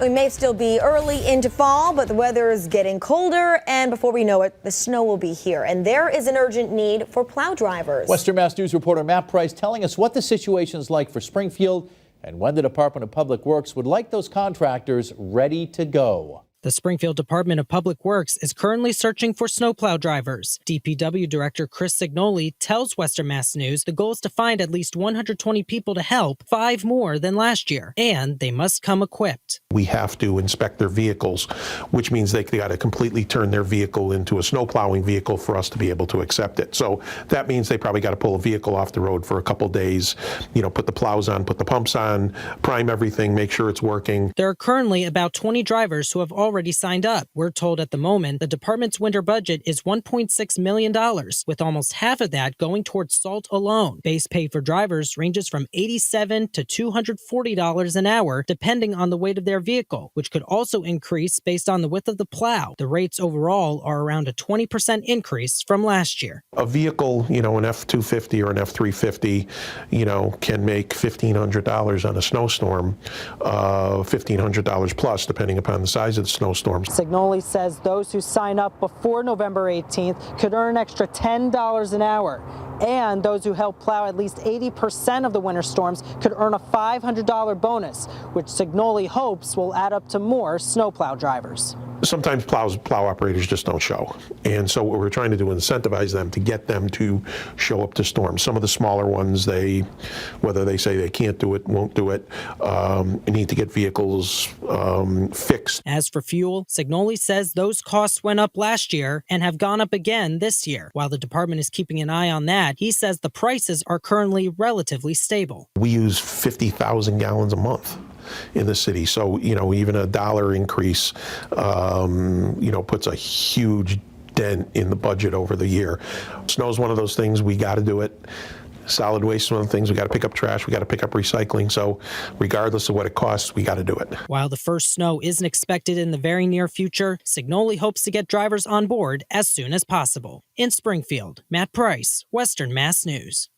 We may still be early into fall, but the weather is getting colder, and before we know it, the snow will be here. And there is an urgent need for plow drivers. Western Mass News reporter Matt Price telling us what the situation is like for Springfield and when the Department of Public Works would like those contractors ready to go. The Springfield Department of Public Works is currently searching for snowplow drivers. DPW Director Chris Signoli tells Western Mass News the goal is to find at least 120 people to help, 5 more than last year, and they must come equipped. We have to inspect their vehicles, which means they got to completely turn their vehicle into a snowplowing vehicle for us to be able to accept it. So that means they probably got to pull a vehicle off the road for a couple days, put the plows on, put the pumps on, prime everything, make sure it's working. There are currently about 20 drivers who have already signed up. We're told at the moment the department's winter budget is $1.6 million, with almost half of that going towards salt alone. Base pay for drivers ranges from $87 to $240 an hour, depending on the weight of their vehicle, which could also increase based on the width of the plow. The rates overall are around a 20% increase from last year. A vehicle, an F-250 or an F-350, can make $1,500 on a snowstorm, $1,500 plus, depending upon the size of the snowstorms. Signoli says those who sign up before November 18th could earn an extra $10 an hour. And those who help plow at least 80% of the winter storms could earn a $500 bonus, which Signoli hopes will add up to more snowplow drivers. Sometimes plow operators just don't show. And so what we're trying to do is incentivize them to get them to show up to storms. Some of the smaller ones, whether they say they can't do it, won't do it, need to get vehicles fixed. As for fuel, Signoli says those costs went up last year and have gone up again this year. While the department is keeping an eye on that, he says the prices are currently relatively stable. We use 50,000 gallons a month in the city. So, even a $1 increase, puts a huge dent in the budget over the year. Snow is one of those things, we got to do it. Solid waste is one of the things, we got to pick up trash, we got to pick up recycling. So regardless of what it costs, we got to do it. While the first snow isn't expected in the very near future, Signoli hopes to get drivers on board as soon as possible. In Springfield, Matt Price, Western Mass News.